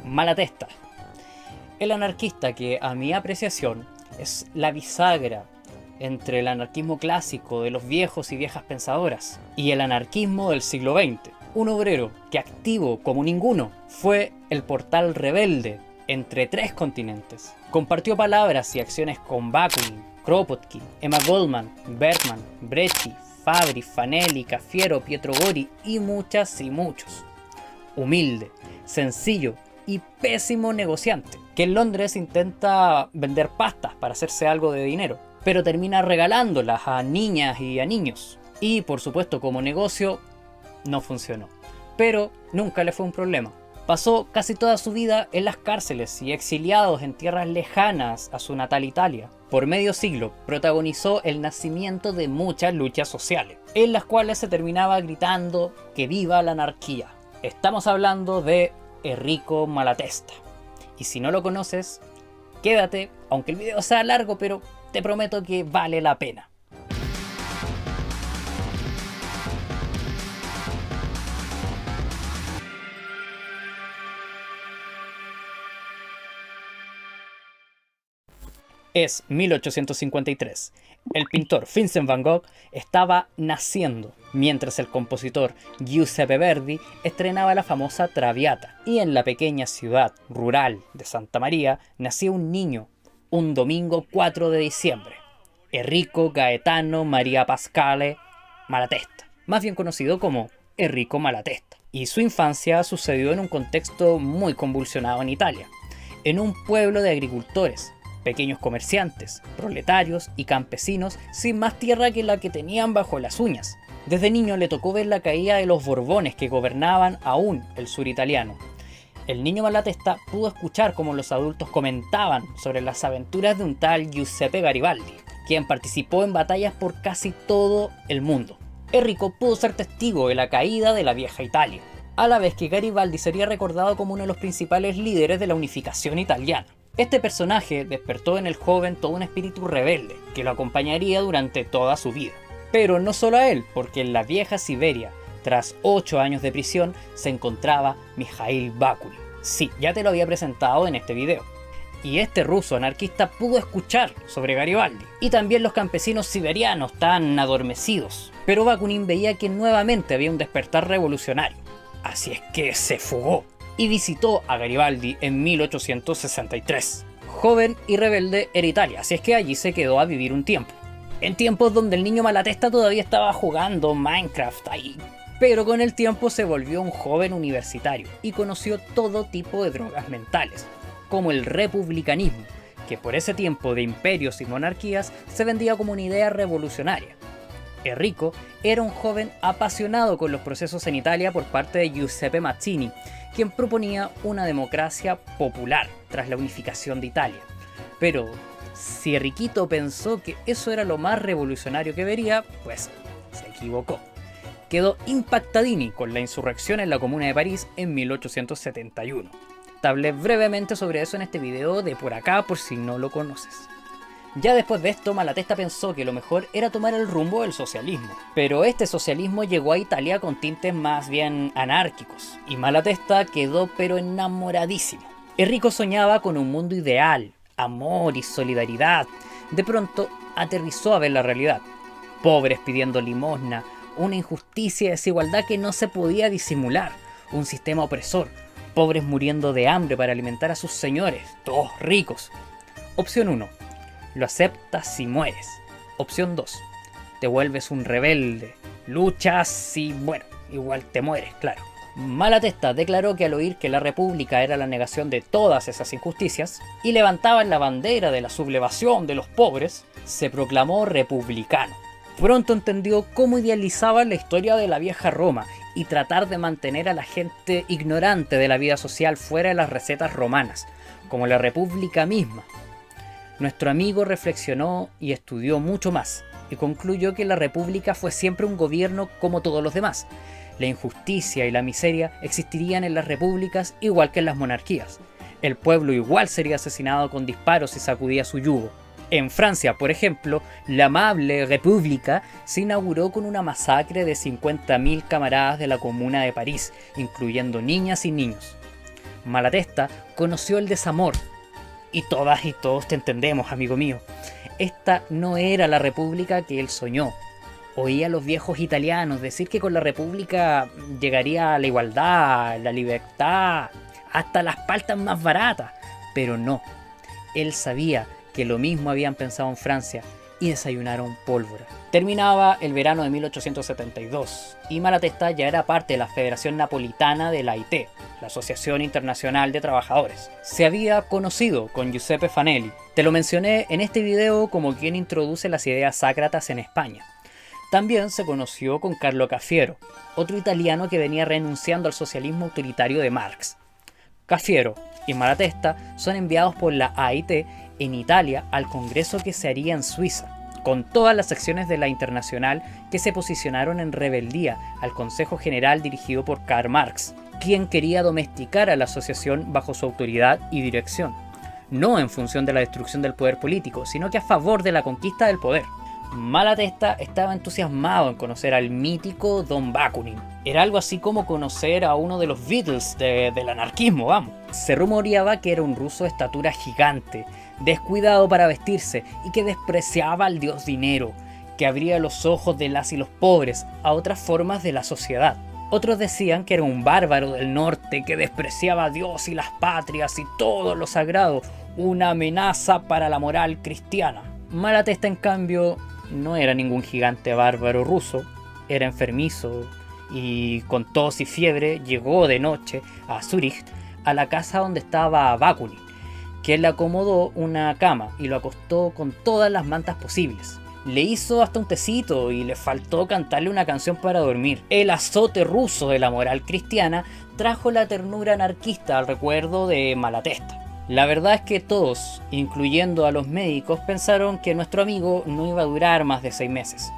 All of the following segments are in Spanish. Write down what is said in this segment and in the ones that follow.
Malatesta, el anarquista que a mi apreciación es la bisagra entre el anarquismo clásico de los viejos y viejas pensadoras y el anarquismo del siglo XX. Un obrero que activo como ninguno fue el portal rebelde entre 3 continentes. Compartió palabras y acciones con Bakunin, Kropotkin, Emma Goldman, Bergman, Brecci, Fabri, Fanelli, Cafiero, Pietro Gori y muchas y muchos. Humilde, sencillo y pésimo negociante, que en Londres intenta vender pastas para hacerse algo de dinero, pero termina regalándolas a niñas y a niños. Y por supuesto, como negocio, no funcionó. Pero nunca le fue un problema. Pasó casi toda su vida en las cárceles y exiliados en tierras lejanas a su natal Italia. Por medio siglo protagonizó el nacimiento de muchas luchas sociales, en las cuales se terminaba gritando que viva la anarquía. Estamos hablando de Enrico Malatesta. Y si no lo conoces, quédate, aunque el video sea largo, pero te prometo que vale la pena. Es 1853. El pintor Vincent van Gogh estaba naciendo, mientras el compositor Giuseppe Verdi estrenaba la famosa Traviata. Y en la pequeña ciudad rural de Santa María nacía un niño, un domingo 4 de diciembre. Enrico Gaetano Maria Pasquale Malatesta, más bien conocido como Enrico Malatesta. Y su infancia sucedió en un contexto muy convulsionado en Italia, en un pueblo de agricultores, pequeños comerciantes, proletarios y campesinos sin más tierra que la que tenían bajo las uñas. Desde niño le tocó ver la caída de los Borbones que gobernaban aún el sur italiano. El niño Malatesta pudo escuchar cómo los adultos comentaban sobre las aventuras de un tal Giuseppe Garibaldi, quien participó en batallas por casi todo el mundo. Enrico pudo ser testigo de la caída de la vieja Italia, a la vez que Garibaldi sería recordado como uno de los principales líderes de la unificación italiana. Este personaje despertó en el joven todo un espíritu rebelde que lo acompañaría durante toda su vida. Pero no solo a él, porque en la vieja Siberia, tras 8 años de prisión, se encontraba Mikhail Bakunin. Sí, ya te lo había presentado en este video. Y este ruso anarquista pudo escuchar sobre Garibaldi. Y también los campesinos siberianos tan adormecidos. Pero Bakunin veía que nuevamente había un despertar revolucionario. Así es que se fugó y visitó a Garibaldi en 1863. Joven y rebelde era Italia, así es que allí se quedó a vivir un tiempo. En tiempos donde el niño Malatesta todavía estaba jugando Minecraft ahí. Pero con el tiempo se volvió un joven universitario y conoció todo tipo de drogas mentales, como el republicanismo, que por ese tiempo de imperios y monarquías se vendía como una idea revolucionaria. Enrico era un joven apasionado con los procesos en Italia por parte de Giuseppe Mazzini, quien proponía una democracia popular tras la unificación de Italia. Pero si Enriquito pensó que eso era lo más revolucionario que vería, pues se equivocó. Quedó impactadini con la insurrección en la Comuna de París en 1871. Te hablé brevemente sobre eso en este video de por acá por si no lo conoces. Ya después de esto, Malatesta pensó que lo mejor era tomar el rumbo del socialismo. Pero este socialismo llegó a Italia con tintes más bien anárquicos, y Malatesta quedó pero enamoradísimo. Enrico soñaba con un mundo ideal, amor y solidaridad. De pronto aterrizó a ver la realidad. Pobres pidiendo limosna, una injusticia y desigualdad que no se podía disimular, un sistema opresor, pobres muriendo de hambre para alimentar a sus señores, todos ricos. Opción 1. Lo aceptas y mueres. Opción 2. Te vuelves un rebelde, luchas y bueno, igual te mueres, claro. Malatesta declaró que al oír que la república era la negación de todas esas injusticias y levantaban la bandera de la sublevación de los pobres, se proclamó republicano. Pronto entendió cómo idealizaban la historia de la vieja Roma y tratar de mantener a la gente ignorante de la vida social fuera de las recetas romanas, como la república misma. Nuestro amigo reflexionó y estudió mucho más, y concluyó que la república fue siempre un gobierno como todos los demás. La injusticia y la miseria existirían en las repúblicas igual que en las monarquías. El pueblo igual sería asesinado con disparos si sacudía su yugo. En Francia, por ejemplo, la amable República se inauguró con una masacre de 50.000 camaradas de la Comuna de París, incluyendo niñas y niños. Malatesta conoció el desamor. Y todas y todos te entendemos, amigo mío. Esta no era la república que él soñó. Oía a los viejos italianos decir que con la república llegaría la igualdad, la libertad, hasta las paltas más baratas. Pero no. Él sabía que lo mismo habían pensado en Francia y desayunaron pólvora. Terminaba el verano de 1872 y Malatesta ya era parte de la Federación Napolitana de la AIT, la Asociación Internacional de Trabajadores. Se había conocido con Giuseppe Fanelli. Te lo mencioné en este video como quien introduce las ideas sácratas en España. También se conoció con Carlo Cafiero, otro italiano que venía renunciando al socialismo autoritario de Marx. Cafiero y Malatesta son enviados por la AIT en Italia al congreso que se haría en Suiza, con todas las secciones de la Internacional que se posicionaron en rebeldía al Consejo General dirigido por Karl Marx, quien quería domesticar a la asociación bajo su autoridad y dirección, no en función de la destrucción del poder político, sino que a favor de la conquista del poder. Malatesta estaba entusiasmado en conocer al mítico Don Bakunin. Era algo así como conocer a uno de los Beatles del anarquismo, vamos. Se rumoreaba que era un ruso de estatura gigante, descuidado para vestirse y que despreciaba al dios dinero, que abría los ojos de las y los pobres a otras formas de la sociedad. Otros decían que era un bárbaro del norte que despreciaba a Dios y las patrias y todo lo sagrado, una amenaza para la moral cristiana. Malatesta, en cambio, no era ningún gigante bárbaro ruso, era enfermizo y con tos y fiebre llegó de noche a Zúrich, a la casa donde estaba Bakunin, que le acomodó una cama y lo acostó con todas las mantas posibles. Le hizo hasta un tecito y le faltó cantarle una canción para dormir. El azote ruso de la moral cristiana trajo la ternura anarquista al recuerdo de Malatesta. La verdad es que todos, incluyendo a los médicos, pensaron que nuestro amigo no iba a durar más de 6 meses.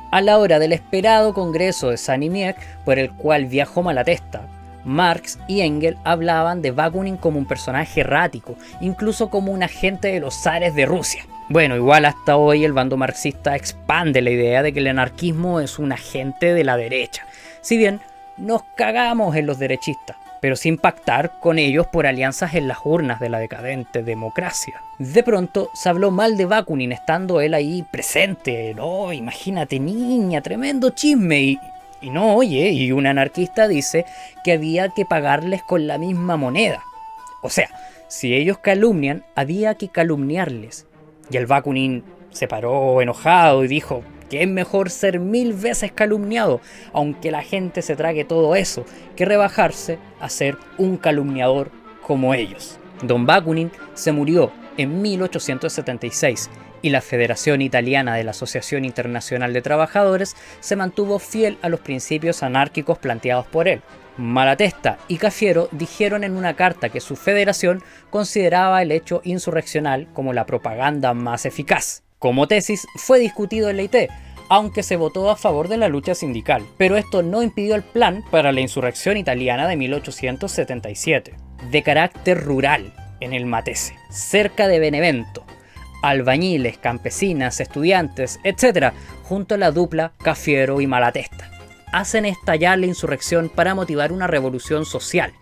A la hora del esperado congreso de Saint-Imier, por el cual viajó Malatesta, Marx y Engels hablaban de Bakunin como un personaje errático, incluso como un agente de los zares de Rusia. Bueno, igual hasta hoy el bando marxista expande la idea de que el anarquismo es un agente de la derecha, si bien nos cagamos en los derechistas, pero sin pactar con ellos por alianzas en las urnas de la decadente democracia. De pronto se habló mal de Bakunin estando él ahí presente. No, imagínate, niña, tremendo chisme. Y no, oye, y un anarquista dice que había que pagarles con la misma moneda. O sea, si ellos calumnian, había que calumniarles. Y el Bakunin se paró enojado y dijo que es mejor ser 1000 veces calumniado, aunque la gente se trague todo eso, que rebajarse a ser un calumniador como ellos. Don Bakunin se murió en 1876 y la Federación Italiana de la Asociación Internacional de Trabajadores se mantuvo fiel a los principios anárquicos planteados por él. Malatesta y Cafiero dijeron en una carta que su federación consideraba el hecho insurreccional como la propaganda más eficaz. Como tesis fue discutido en la IT, aunque se votó a favor de la lucha sindical, pero esto no impidió el plan para la insurrección italiana de 1877, de carácter rural en el Matese, cerca de Benevento. Albañiles, campesinas, estudiantes, etc., junto a la dupla Cafiero y Malatesta, hacen estallar la insurrección para motivar una revolución social.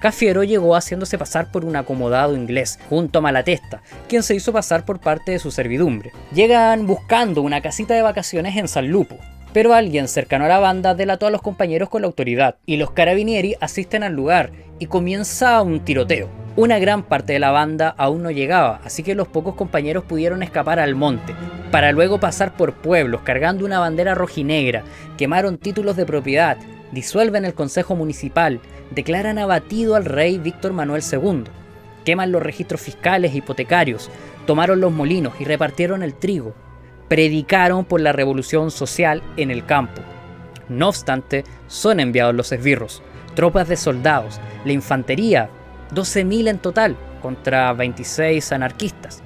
Cafiero llegó haciéndose pasar por un acomodado inglés, junto a Malatesta, quien se hizo pasar por parte de su servidumbre. Llegan buscando una casita de vacaciones en San Lupo, pero alguien cercano a la banda delató a los compañeros con la autoridad, y los carabinieri asisten al lugar, y comienza un tiroteo. Una gran parte de la banda aún no llegaba, así que los pocos compañeros pudieron escapar al monte, para luego pasar por pueblos cargando una bandera rojinegra, quemaron títulos de propiedad, disuelven el consejo municipal, declaran abatido al rey Víctor Manuel II, queman los registros fiscales e hipotecarios, tomaron los molinos y repartieron el trigo, predicaron por la revolución social en el campo. No obstante, son enviados los esbirros, tropas de soldados, la infantería, 12.000 en total, contra 26 anarquistas.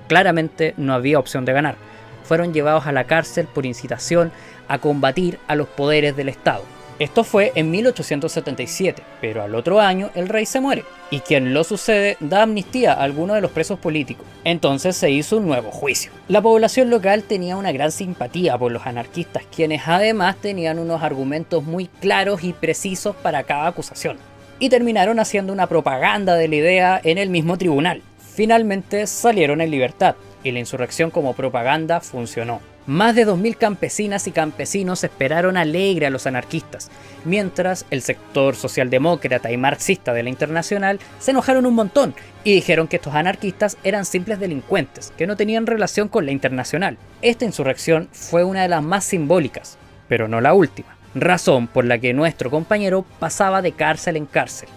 Claramente no había opción de ganar. Fueron llevados a la cárcel por incitación a combatir a los poderes del Estado. Esto fue en 1877, pero al otro año el rey se muere, y quien lo sucede da amnistía a algunos de los presos políticos. Entonces se hizo un nuevo juicio. La población local tenía una gran simpatía por los anarquistas, quienes además tenían unos argumentos muy claros y precisos para cada acusación. y terminaron haciendo una propaganda de la idea en el mismo tribunal. Finalmente salieron en libertad y la insurrección como propaganda funcionó. Más de 2000 campesinas y campesinos esperaron alegre a los anarquistas, mientras el sector socialdemócrata y marxista de la Internacional se enojaron un montón y dijeron que estos anarquistas eran simples delincuentes, que no tenían relación con la Internacional. Esta insurrección fue una de las más simbólicas, pero no la última, razón por la que nuestro compañero pasaba de cárcel en cárcel.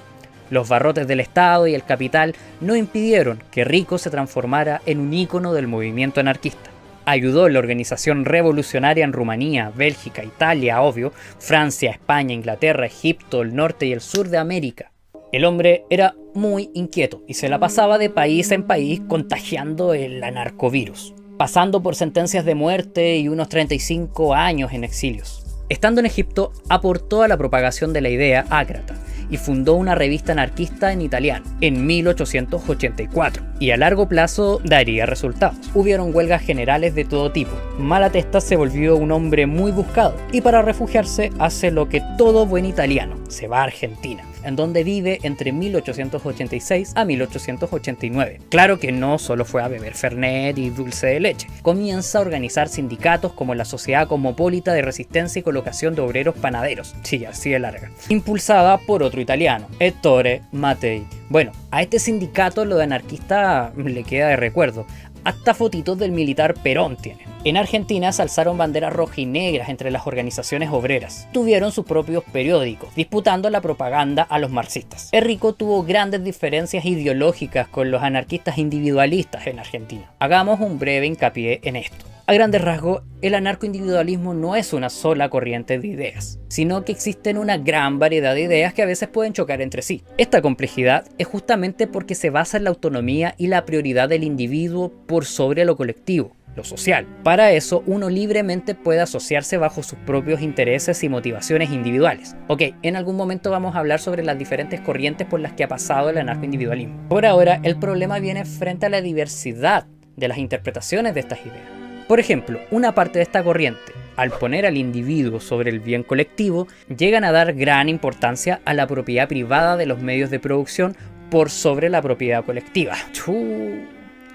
Los barrotes del Estado y el capital no impidieron que Rico se transformara en un ícono del movimiento anarquista. Ayudó en la organización revolucionaria en Rumanía, Bélgica, Italia, obvio, Francia, España, Inglaterra, Egipto, el norte y el sur de América. El hombre era muy inquieto y se la pasaba de país en país contagiando el anarcovirus, pasando por sentencias de muerte y unos 35 años en exilios. Estando en Egipto, aportó a la propagación de la idea ácrata y fundó una revista anarquista en italiano en 1884, y a largo plazo daría resultados. Hubieron huelgas generales de todo tipo. Malatesta se volvió un hombre muy buscado y para refugiarse hace lo que todo buen italiano, se va a Argentina, en donde vive entre 1886 a 1889. Claro que no solo fue a beber fernet y dulce de leche. Comienza a organizar sindicatos como la Sociedad Cosmopolita de Resistencia y Colocación de Obreros Panaderos, sí, así de larga, impulsada por otro italiano, Ettore Mattei. Bueno, a este sindicato lo de anarquista le queda de recuerdo. Hasta fotitos del militar Perón tiene. En Argentina se alzaron banderas rojas y negras entre las organizaciones obreras. Tuvieron sus propios periódicos, disputando la propaganda a los marxistas. Enrico tuvo grandes diferencias ideológicas con los anarquistas individualistas en Argentina. Hagamos un breve hincapié en esto. A grandes rasgos, el anarcoindividualismo no es una sola corriente de ideas, sino que existen una gran variedad de ideas que a veces pueden chocar entre sí. Esta complejidad es justamente porque se basa en la autonomía y la prioridad del individuo por sobre lo colectivo, lo social. Para eso, uno libremente puede asociarse bajo sus propios intereses y motivaciones individuales. Ok, en algún momento vamos a hablar sobre las diferentes corrientes por las que ha pasado el anarcoindividualismo. Por ahora, el problema viene frente a la diversidad de las interpretaciones de estas ideas. Por ejemplo, una parte de esta corriente, al poner al individuo sobre el bien colectivo, llegan a dar gran importancia a la propiedad privada de los medios de producción por sobre la propiedad colectiva.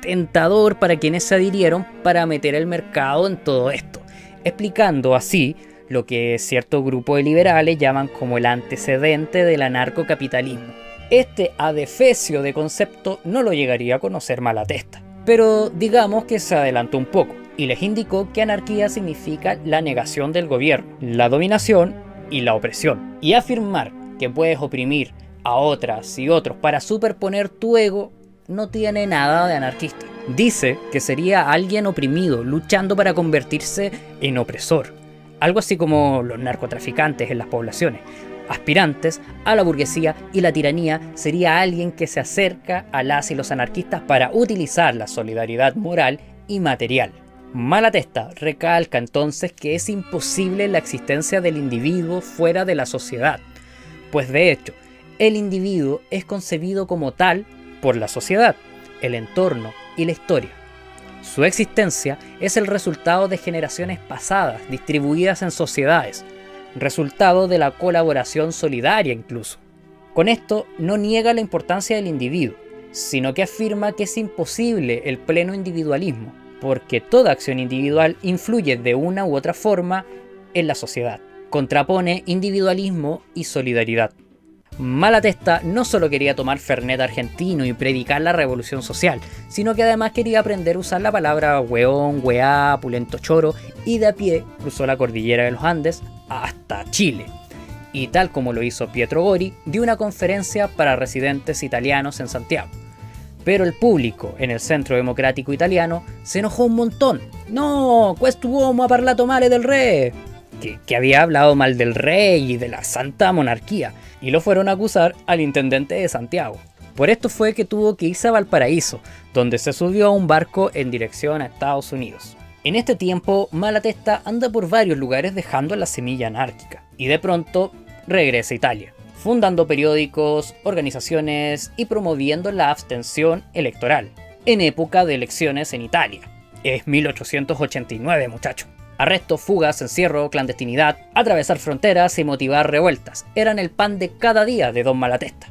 Tentador para quienes se adhirieron para meter el mercado en todo esto, explicando así lo que cierto grupo de liberales llaman como el antecedente del anarcocapitalismo. Este adefesio de concepto no lo llegaría a conocer Malatesta, pero digamos que se adelantó un poco y les indicó que anarquía significa la negación del gobierno, la dominación y la opresión. Y afirmar que puedes oprimir a otras y otros para superponer tu ego no tiene nada de anarquista. Dice que sería alguien oprimido luchando para convertirse en opresor, algo así como los narcotraficantes en las poblaciones. Aspirantes a la burguesía y la tiranía sería alguien que se acerca a las y los anarquistas para utilizar la solidaridad moral y material. Malatesta recalca entonces que es imposible la existencia del individuo fuera de la sociedad, pues de hecho, el individuo es concebido como tal por la sociedad, el entorno y la historia. Su existencia es el resultado de generaciones pasadas distribuidas en sociedades, resultado de la colaboración solidaria incluso. Con esto no niega la importancia del individuo, sino que afirma que es imposible el pleno individualismo, porque toda acción individual influye de una u otra forma en la sociedad. Contrapone individualismo y solidaridad. Malatesta no solo quería tomar fernet argentino y predicar la revolución social, sino que además quería aprender a usar la palabra weón, weá, pulento choro, y de a pie cruzó la cordillera de los Andes hasta Chile. Y tal como lo hizo Pietro Gori, dio una conferencia para residentes italianos en Santiago. Pero el público en el Centro Democrático Italiano se enojó un montón. ¡No! ¡Quest'uomo ha parlato male del re! Que había hablado mal del rey y de la santa monarquía, y lo fueron a acusar al intendente de Santiago. Por esto fue que tuvo que irse a Valparaíso, donde se subió a un barco en dirección a Estados Unidos. En este tiempo, Malatesta anda por varios lugares dejando la semilla anárquica, y de pronto regresa a Italia, fundando periódicos, organizaciones y promoviendo la abstención electoral, en época de elecciones en Italia. Es 1889, muchacho. Arrestos, fugas, encierro, clandestinidad, atravesar fronteras y motivar revueltas eran el pan de cada día de Don Malatesta.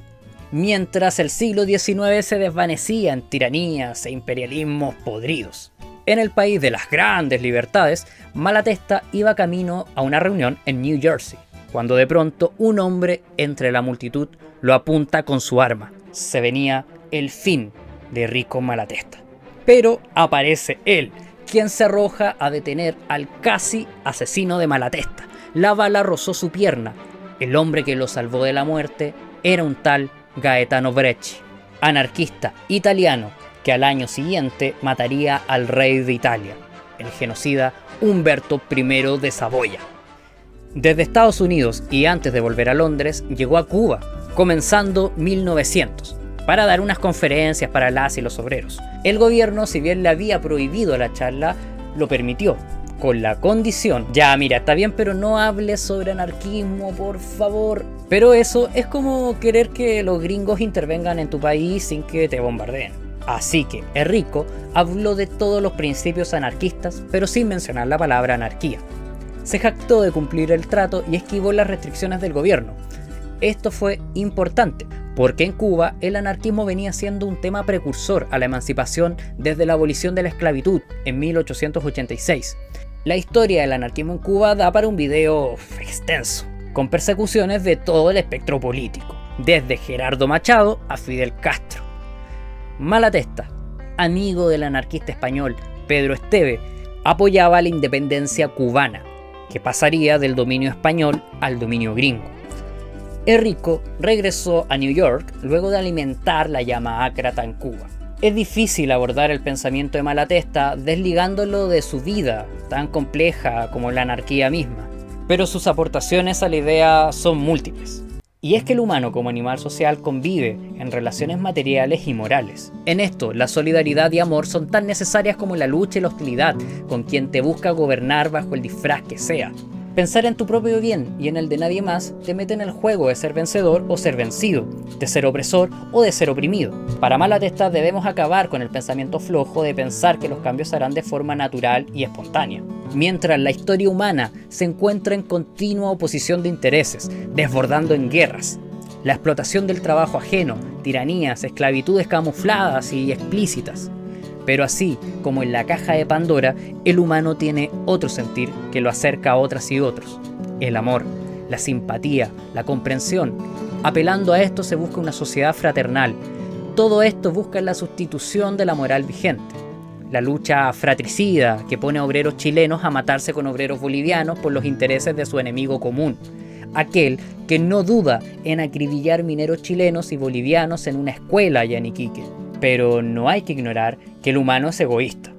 Mientras el siglo XIX se desvanecía en tiranías e imperialismos podridos. En el país de las grandes libertades, Malatesta iba camino a una reunión en New Jersey, cuando de pronto un hombre entre la multitud lo apunta con su arma. Se venía el fin de Rico Malatesta. Pero aparece él, quien se arroja a detener al casi asesino de Malatesta. La bala rozó su pierna. El hombre que lo salvó de la muerte era un tal Gaetano Bresci, anarquista italiano que al año siguiente mataría al rey de Italia, el genocida Umberto I de Saboya. Desde Estados Unidos y antes de volver a Londres, llegó a Cuba, comenzando 1900, para dar unas conferencias para las y los obreros. El gobierno, si bien le había prohibido la charla, lo permitió, con la condición: ya mira, está bien, pero no hables sobre anarquismo, por favor. Pero eso es como querer que los gringos intervengan en tu país sin que te bombardeen. Así que Enrico habló de todos los principios anarquistas, pero sin mencionar la palabra anarquía. Se jactó de cumplir el trato y esquivó las restricciones del gobierno. Esto fue importante, porque en Cuba el anarquismo venía siendo un tema precursor a la emancipación desde la abolición de la esclavitud en 1886. La historia del anarquismo en Cuba da para un video extenso, con persecuciones de todo el espectro político, desde Gerardo Machado a Fidel Castro. Malatesta, amigo del anarquista español Pedro Esteve, apoyaba la independencia cubana, que pasaría del dominio español al dominio gringo. Enrico regresó a New York luego de alimentar la llama ácrata en Cuba. Es difícil abordar el pensamiento de Malatesta desligándolo de su vida, tan compleja como la anarquía misma, pero sus aportaciones a la idea son múltiples. Y es que el humano como animal social convive en relaciones materiales y morales. En esto, la solidaridad y amor son tan necesarias como la lucha y la hostilidad con quien te busca gobernar bajo el disfraz que sea. Pensar en tu propio bien y en el de nadie más te mete en el juego de ser vencedor o ser vencido, de ser opresor o de ser oprimido. Para Malatesta debemos acabar con el pensamiento flojo de pensar que los cambios se harán de forma natural y espontánea. Mientras la historia humana se encuentra en continua oposición de intereses, desbordando en guerras, la explotación del trabajo ajeno, tiranías, esclavitudes camufladas y explícitas. Pero así como en la caja de Pandora, el humano tiene otro sentir que lo acerca a otras y otros: el amor, la simpatía, la comprensión. Apelando a esto se busca una sociedad fraternal. Todo esto busca la sustitución de la moral vigente. La lucha fratricida que pone a obreros chilenos a matarse con obreros bolivianos por los intereses de su enemigo común. Aquel que no duda en acribillar mineros chilenos y bolivianos en una escuela allá en Iquique. Pero no hay que ignorar que el humano es egoísta.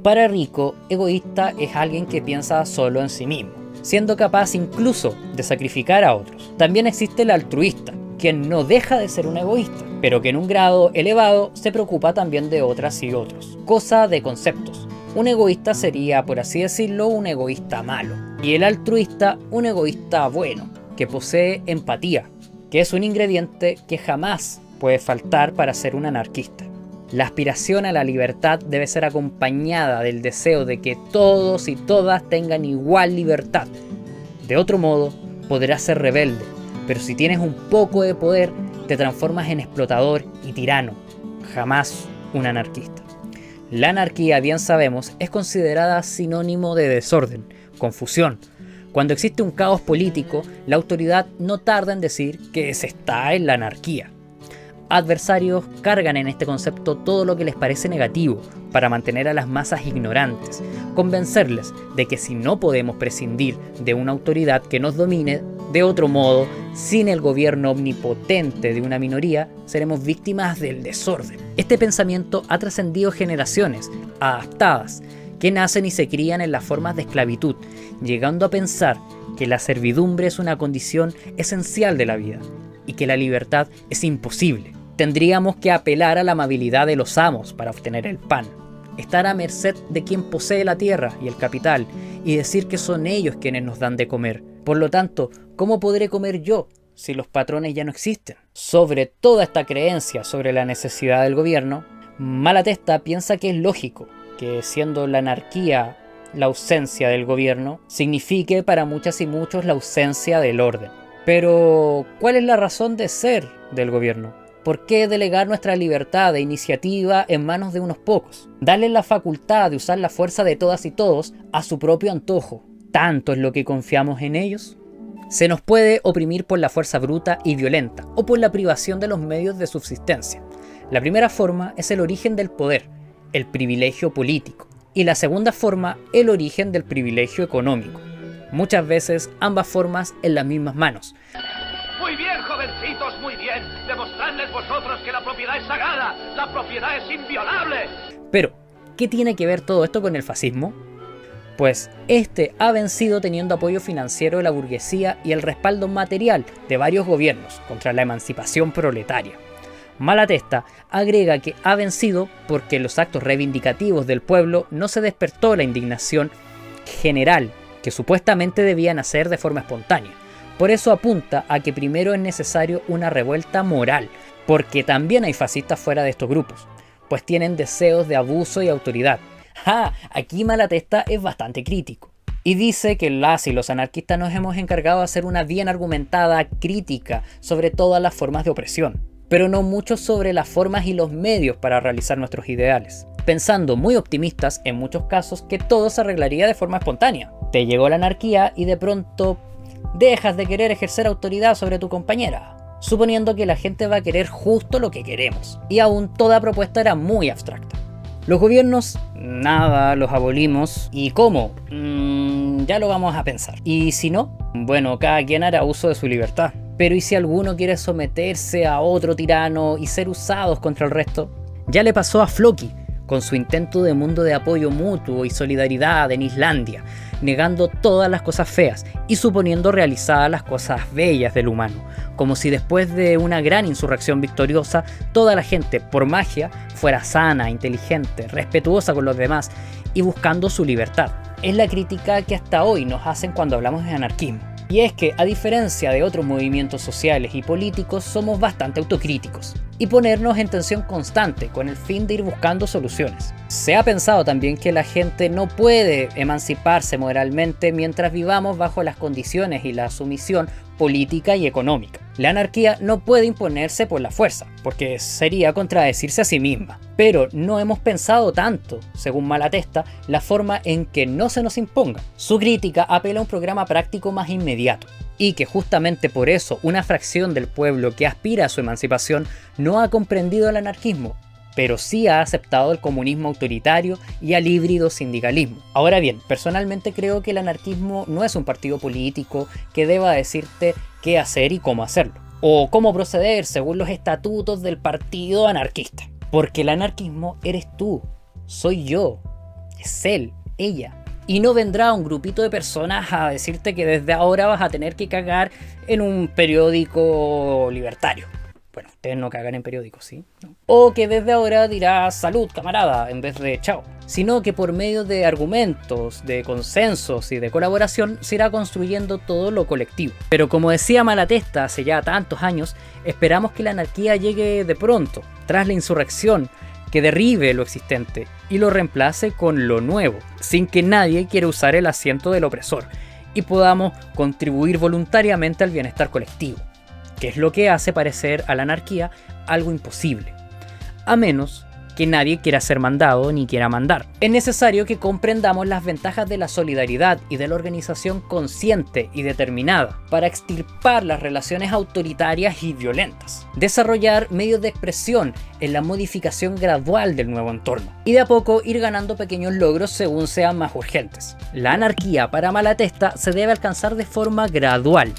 Para Rico, egoísta es alguien que piensa solo en sí mismo, siendo capaz incluso de sacrificar a otros. También existe el altruista, quien no deja de ser un egoísta, pero que en un grado elevado se preocupa también de otras y otros. Cosa de conceptos. Un egoísta sería, por así decirlo, un egoísta malo. Y el altruista, un egoísta bueno, que posee empatía, que es un ingrediente que jamás puede faltar para ser un anarquista. La aspiración a la libertad debe ser acompañada del deseo de que todos y todas tengan igual libertad. De otro modo, podrás ser rebelde, pero si tienes un poco de poder, te transformas en explotador y tirano, jamás un anarquista. La anarquía, bien sabemos, es considerada sinónimo de desorden, confusión. Cuando existe un caos político, la autoridad no tarda en decir que se está en la anarquía. Adversarios cargan en este concepto todo lo que les parece negativo para mantener a las masas ignorantes, convencerles de que si no podemos prescindir de una autoridad que nos domine, de otro modo, sin el gobierno omnipotente de una minoría, seremos víctimas del desorden. Este pensamiento ha trascendido generaciones adaptadas, que nacen y se crían en las formas de esclavitud, llegando a pensar que la servidumbre es una condición esencial de la vida y que la libertad es imposible. Tendríamos que apelar a la amabilidad de los amos para obtener el pan, estar a merced de quien posee la tierra y el capital y decir que son ellos quienes nos dan de comer. Por lo tanto, ¿cómo podré comer yo si los patrones ya no existen? Sobre toda esta creencia sobre la necesidad del gobierno, Malatesta piensa que es lógico que, siendo la anarquía la ausencia del gobierno signifique para muchas y muchos la ausencia del orden. Pero, ¿cuál es la razón de ser del gobierno? ¿Por qué delegar nuestra libertad de iniciativa en manos de unos pocos? Darles la facultad de usar la fuerza de todas y todos a su propio antojo. ¿Tanto es lo que confiamos en ellos? Se nos puede oprimir por la fuerza bruta y violenta, o por la privación de los medios de subsistencia. La primera forma es el origen del poder, el privilegio político, y la segunda forma, el origen del privilegio económico. Muchas veces ambas formas en las mismas manos. Muy bien, jovencitos, muy bien. Demostradles vosotros que la propiedad es sagrada, la propiedad es inviolable. Pero, ¿qué tiene que ver todo esto con el fascismo? Pues este ha vencido teniendo apoyo financiero de la burguesía y el respaldo material de varios gobiernos contra la emancipación proletaria. Malatesta agrega que ha vencido porque en los actos reivindicativos del pueblo no se despertó la indignación general que supuestamente debían hacer de forma espontánea. Por eso apunta a que primero es necesario una revuelta moral, porque también hay fascistas fuera de estos grupos, pues tienen deseos de abuso y autoridad. Aquí Malatesta es bastante crítico. Y dice que las y los anarquistas nos hemos encargado de hacer una bien argumentada crítica sobre todas las formas de opresión, pero no mucho sobre las formas y los medios para realizar nuestros ideales, pensando muy optimistas en muchos casos que todo se arreglaría de forma espontánea. Te llegó la anarquía y de pronto dejas de querer ejercer autoridad sobre tu compañera, suponiendo que la gente va a querer justo lo que queremos, y aún toda propuesta era muy abstracta. Los gobiernos, nada, los abolimos. ¿Y cómo? Ya lo vamos a pensar. Y si no, bueno, cada quien hará uso de su libertad. Pero ¿y si alguno quiere someterse a otro tirano y ser usados contra el resto? Ya le pasó a Floki, con su intento de mundo de apoyo mutuo y solidaridad en Islandia, negando todas las cosas feas y suponiendo realizadas las cosas bellas del humano, como si después de una gran insurrección victoriosa, toda la gente, por magia, fuera sana, inteligente, respetuosa con los demás y buscando su libertad. Es la crítica que hasta hoy nos hacen cuando hablamos de anarquismo. Y es que, a diferencia de otros movimientos sociales y políticos, somos bastante autocríticos y ponernos en tensión constante con el fin de ir buscando soluciones. Se ha pensado también que la gente no puede emanciparse moralmente mientras vivamos bajo las condiciones y la sumisión política y económica. La anarquía no puede imponerse por la fuerza, porque sería contradecirse a sí misma. Pero no hemos pensado tanto, según Malatesta, la forma en que no se nos imponga. Su crítica apela a un programa práctico más inmediato, y que justamente por eso una fracción del pueblo que aspira a su emancipación no ha comprendido el anarquismo, pero sí ha aceptado el comunismo autoritario y al híbrido sindicalismo. Ahora bien, personalmente creo que el anarquismo no es un partido político que deba decirte qué hacer y cómo hacerlo, o cómo proceder según los estatutos del partido anarquista. Porque el anarquismo eres tú, soy yo, es él, ella. Y no vendrá un grupito de personas a decirte que desde ahora vas a tener que cagar en un periódico libertario. Bueno, ustedes no cagan en periódicos, ¿sí? ¿No? O que desde ahora dirás salud, camarada, en vez de chao. Sino que por medio de argumentos, de consensos y de colaboración se irá construyendo todo lo colectivo. Pero como decía Malatesta hace ya tantos años, esperamos que la anarquía llegue de pronto, tras la insurrección, que derribe lo existente y lo reemplace con lo nuevo, sin que nadie quiera usar el asiento del opresor, y podamos contribuir voluntariamente al bienestar colectivo, que es lo que hace parecer a la anarquía algo imposible, a menos que nadie quiera ser mandado ni quiera mandar. Es necesario que comprendamos las ventajas de la solidaridad y de la organización consciente y determinada para extirpar las relaciones autoritarias y violentas, desarrollar medios de expresión en la modificación gradual del nuevo entorno y de a poco ir ganando pequeños logros según sean más urgentes. La anarquía para Malatesta se debe alcanzar de forma gradual.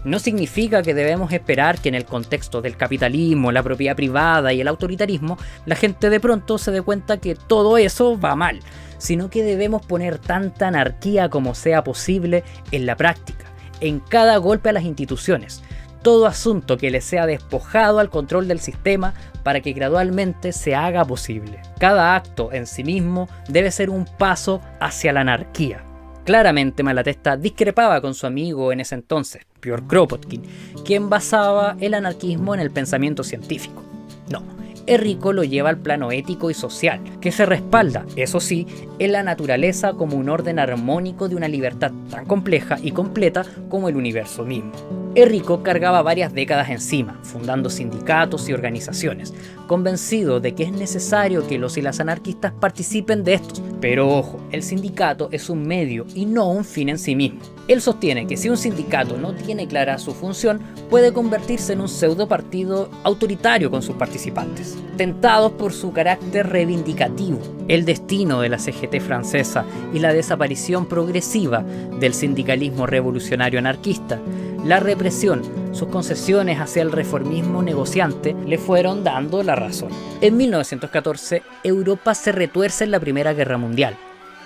No significa que debemos esperar que en el contexto del capitalismo, la propiedad privada y el autoritarismo, la gente de pronto se dé cuenta que todo eso va mal, sino que debemos poner tanta anarquía como sea posible en la práctica, en cada golpe a las instituciones, todo asunto que le sea despojado al control del sistema para que gradualmente se haga posible. Cada acto en sí mismo debe ser un paso hacia la anarquía. Claramente Malatesta discrepaba con su amigo en ese entonces, Piotr Kropotkin, quien basaba el anarquismo en el pensamiento científico. No, Enrico lo lleva al plano ético y social, que se respalda, eso sí, en la naturaleza como un orden armónico de una libertad tan compleja y completa como el universo mismo. Enrico cargaba varias décadas encima, fundando sindicatos y organizaciones, convencido de que es necesario que los y las anarquistas participen de estos. Pero ojo, el sindicato es un medio y no un fin en sí mismo. Él sostiene que si un sindicato no tiene clara su función, puede convertirse en un pseudo partido autoritario con sus participantes. Tentados por su carácter reivindicativo, el destino de la CGT francesa y la desaparición progresiva del sindicalismo revolucionario anarquista, la represión, sus concesiones hacia el reformismo negociante le fueron dando la razón. En 1914, Europa se retuerce en la Primera Guerra Mundial.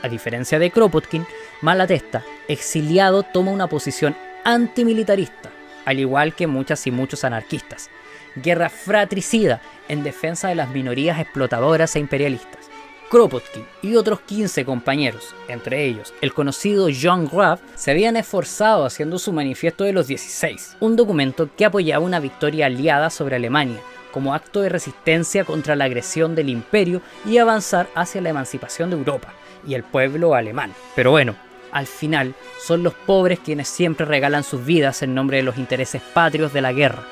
A diferencia de Kropotkin, Malatesta, exiliado, toma una posición antimilitarista, al igual que muchas y muchos anarquistas. Guerra fratricida en defensa de las minorías explotadoras e imperialistas. Kropotkin y otros 15 compañeros, entre ellos el conocido Jean Grave, se habían esforzado haciendo su manifiesto de los 16, un documento que apoyaba una victoria aliada sobre Alemania, como acto de resistencia contra la agresión del imperio y avanzar hacia la emancipación de Europa y el pueblo alemán. Pero bueno, al final son los pobres quienes siempre regalan sus vidas en nombre de los intereses patrios de la guerra.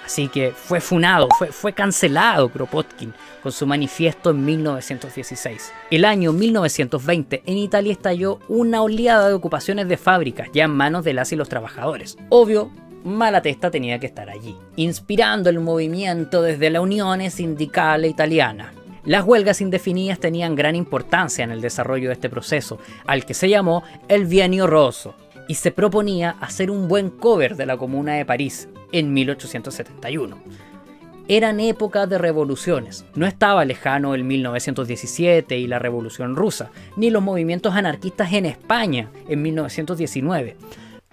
Así que fue funado, fue cancelado Kropotkin con su manifiesto en 1916. El año 1920 en Italia estalló una oleada de ocupaciones de fábricas ya en manos de las y los trabajadores. Obvio, Malatesta tenía que estar allí, inspirando el movimiento desde la Unione Sindicale Italiana. Las huelgas indefinidas tenían gran importancia en el desarrollo de este proceso, al que se llamó el Bienio Rosso, y se proponía hacer un buen cover de la Comuna de París en 1871. Eran épocas de revoluciones, no estaba lejano el 1917 y la Revolución Rusa, ni los movimientos anarquistas en España en 1919.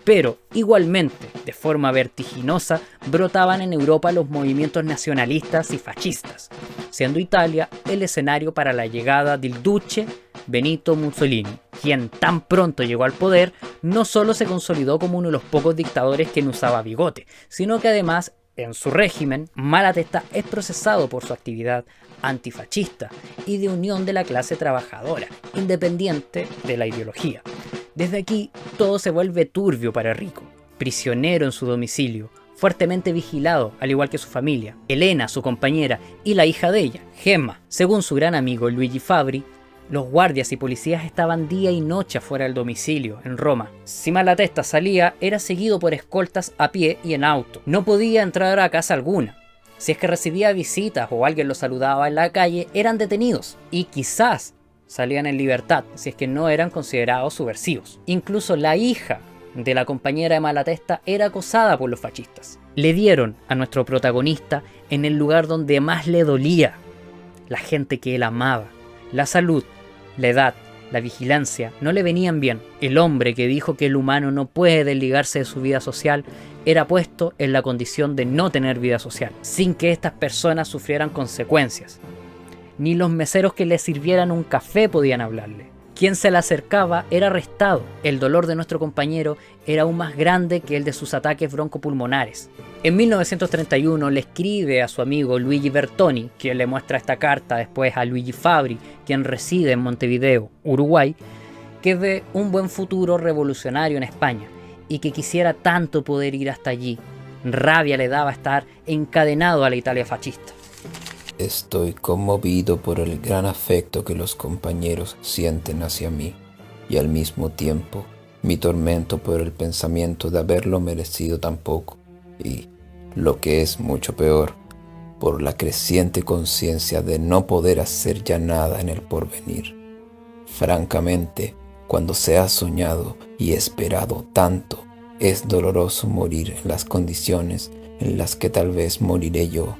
Pero, igualmente, de forma vertiginosa, brotaban en Europa los movimientos nacionalistas y fascistas, siendo Italia el escenario para la llegada del duce Benito Mussolini, quien tan pronto llegó al poder, no solo se consolidó como uno de los pocos dictadores que no usaba bigote, sino que además, en su régimen, Malatesta es procesado por su actividad antifascista y de unión de la clase trabajadora, independiente de la ideología. Desde aquí, todo se vuelve turbio para Enrico, prisionero en su domicilio, fuertemente vigilado, al igual que su familia, Elena, su compañera, y la hija de ella, Gemma. Según su gran amigo Luigi Fabri, los guardias y policías estaban día y noche afuera del domicilio, en Roma. Si Malatesta salía, era seguido por escoltas a pie y en auto. No podía entrar a casa alguna. Si es que recibía visitas o alguien lo saludaba en la calle, eran detenidos. Y quizás salían en libertad, si es que no eran considerados subversivos. Incluso la hija de la compañera de Malatesta era acosada por los fascistas. Le dieron a nuestro protagonista en el lugar donde más le dolía, la gente que él amaba. La salud, la edad, la vigilancia no le venían bien. El hombre que dijo que el humano no puede desligarse de su vida social era puesto en la condición de no tener vida social, sin que estas personas sufrieran consecuencias. Ni los meseros que le sirvieran un café podían hablarle. Quien se le acercaba era arrestado. El dolor de nuestro compañero era aún más grande que el de sus ataques broncopulmonares. En 1931 le escribe a su amigo Luigi Bertoni, quien le muestra esta carta después a Luigi Fabri, quien reside en Montevideo, Uruguay, que ve un buen futuro revolucionario en España y que quisiera tanto poder ir hasta allí. Rabia le daba estar encadenado a la Italia fascista. Estoy conmovido por el gran afecto que los compañeros sienten hacia mí y al mismo tiempo mi tormento por el pensamiento de haberlo merecido tan poco y, lo que es mucho peor, por la creciente conciencia de no poder hacer ya nada en el porvenir. Francamente, cuando se ha soñado y esperado tanto, es doloroso morir en las condiciones en las que tal vez moriré yo,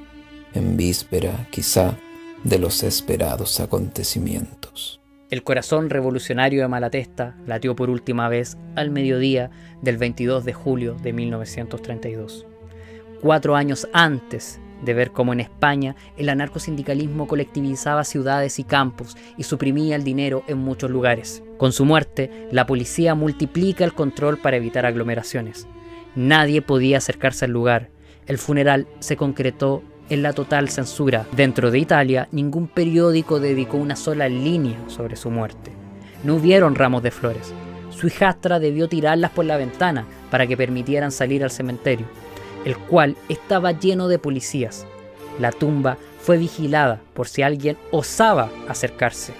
en víspera, quizá, de los esperados acontecimientos. El corazón revolucionario de Malatesta latió por última vez al mediodía del 22 de julio de 1932. 4 años antes de ver cómo en España el anarcosindicalismo colectivizaba ciudades y campos y suprimía el dinero en muchos lugares. Con su muerte, la policía multiplica el control para evitar aglomeraciones. Nadie podía acercarse al lugar. El funeral se concretó en la total censura. Dentro de Italia, ningún periódico dedicó una sola línea sobre su muerte. No hubieron ramos de flores. Su hijastra debió tirarlas por la ventana para que permitieran salir al cementerio, el cual estaba lleno de policías. La tumba fue vigilada por si alguien osaba acercarse.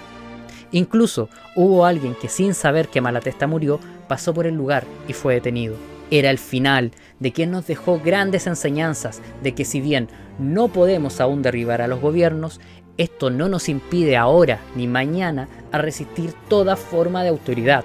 Incluso hubo alguien que, sin saber que Malatesta murió, pasó por el lugar y fue detenido. Era el final de quien nos dejó grandes enseñanzas de que si bien no podemos aún derribar a los gobiernos, esto no nos impide ahora ni mañana a resistir toda forma de autoridad,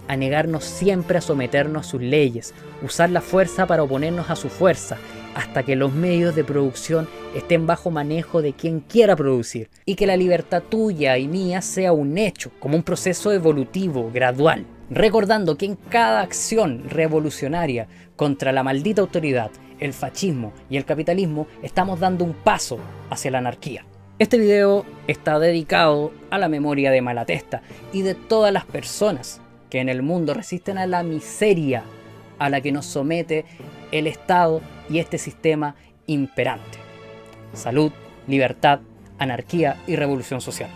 a negarnos siempre a someternos a sus leyes, usar la fuerza para oponernos a su fuerza, hasta que los medios de producción estén bajo manejo de quien quiera producir, y que la libertad tuya y mía sea un hecho, como un proceso evolutivo, gradual. Recordando que en cada acción revolucionaria contra la maldita autoridad, el fascismo y el capitalismo, estamos dando un paso hacia la anarquía. Este video está dedicado a la memoria de Malatesta y de todas las personas que en el mundo resisten a la miseria a la que nos somete el Estado y este sistema imperante. Salud, libertad, anarquía y revolución social.